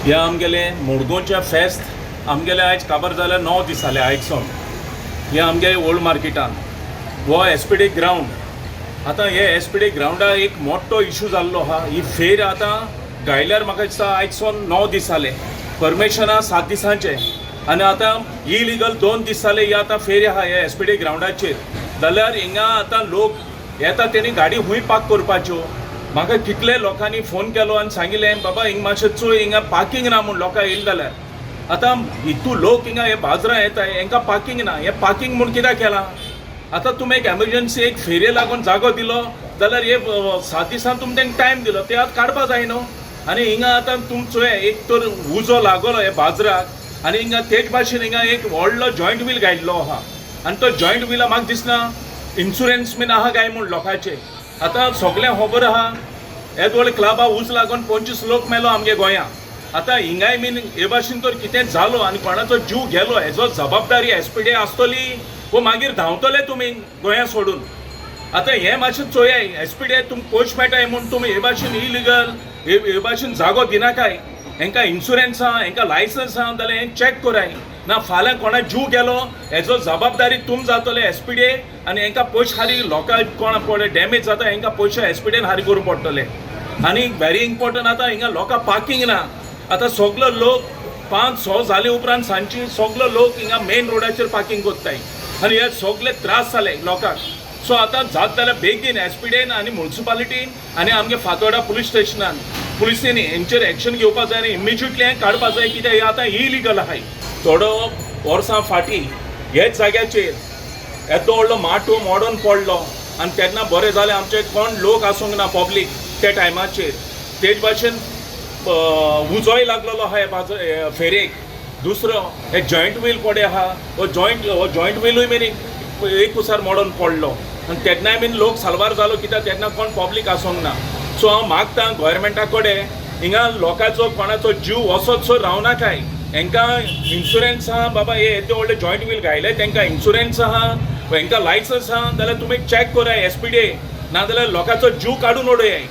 या आमगेले मुरगोवच्या फेस्त आमगेले आयज काबार जाल्यार 9 दीस जाले आयजसून. हे आमगे ओल्ड मार्केटान हो एसपीडी ग्रावंड. आतां हे एसपीडी ग्रावंडार एक मोठो इशू जाल्लो आहा. ही फेर आतां गायल्यार म्हाका दिसता आयजसून 9 दीस जाले, परमिशन आहा 7 दिसांचे, आनी आतां इलिगल 2 दीस जाले ही आतां फेर आहा हे एसपीडी ग्रावंडाचेर. जाल्यार हिंगा आतां लोक येता तेणी गाडी हूंय पार्क करपाच्यो. म्हाका कितले लोकांनी फोन केलो आनी सांगिल्लें बाबा हिंगा मातशें चोय, हिंगा पार्किंग ना म्हूण लोकां येयले जाल्यार. आतां हितू लोक हिंगा हे बाजरां येताय हेंकां पार्किंग ना. हे पार्किंग म्हूण कित्याक केलां? आतां तुमी एक एमर्जन्सी एक फेरये लागून जागो दिलो जाल्यार हे 7 दिसान तुमी तांकां टायम दिलो, ते आतां काडपा जाय न्हू. आनी हिंगा आतां तुमी चोय एक तर उजो लागलो हे बाजराक आनी हिंगा तेच भाशेन हिंगा एक व्हडलो जॉयंट व्हील घायल्लो आहा. आनी तो जॉयंट व्हिला म्हाका दिसना इन्शुरन्स बीन आहा काय म्हूण लोकांचे. आतां सगळें खबर आहा येद व्हडले क्लबा उज लागून 25 लोक मेलो आमगे गोंयांत. आतां हिंगाय बीन हे भाशेन तर कितें जालो आनी कोणाचो जीव गेलो हेजो जबाबदारी एसपीडी आसतली वो मागीर धांवतले तुमी गोंया सोडून. आतां हे मातशें चोयाय एसपीडी तुमकां पयशे मेळटाय म्हूण तुमी हे भाशेन इलिगल हे भाशेन जागो दिनाकाय. हेंकां इन्शुरन्स आहा, हेंकां लायसन्स आहा जाल्यार हें चॅक कराय. ना फाल्यां कोणा जीव गेलो हेजो जबाबदारी तुम जातले एसपीडी आनी हेंकां पयशे हारी लोकां कोणा पळय डॅमेज जाता हेंकां पयशे एसपीडीन हारी करूंक पडटले. आनी व्हेरी इम्पॉर्टंट आतां हिंगा लोकां पार्किंग ना. आतां सगलो लोक 5-6 जाले उपरांत सांजची सगलो लोक हिंगा मेन रोडाचेर पार्किंग कोत्ताय आनी हे सगळे त्रास जाले लोकांक. सो आतां जाता जाल्यार बेगीन एसपीडीन आनी म्युन्सिपालिटीन आनी आमगे फातोर्डा पुलीस स्टेशनान पुलिसेनी हेंचेर एक्शन घेवपाक जाय आनी इमिजिएटली हें काडपाक जाय कित्याक हें आतां इलिगल आहाय. थोडो वर्सां फाटीं हेच जाग्याचेर येदो व्हडलो माटू मोडून पडलो आनी तेन्ना बरें जालें आमचे कोण लोक आसूंक ना पब्लीक ते टायमाचेर. तेच भाशेन उजोय लागलेलो आहा हे फेरेक. दुसरो हे जॉयंट व्हील पडे आहा हो जॉयंट व्हीलूय बीन एक उसार मोडून पडलो आनी तेन्नाय बीन लोक साल्वार जालो कित्याक तेन्ना कोण पब्लीक आसूंक ना. सो हांव मागतां गोवोरमेंटा कडेन हिंगा लोकांचो कोणाचो जीव वसोतसो रावनाकाय. हेंकां इन्शुरन्स आहा बाबा हे येदे व्हडले जॉयंट व्हील घायले तेंकां इन्शुरन्स आहा, हेंकां लायसन्स आहा जाल्यार तुमी चॅक कराय एसपीडी, नाजाल्यार लोकांचो जीव काडून उडयाय.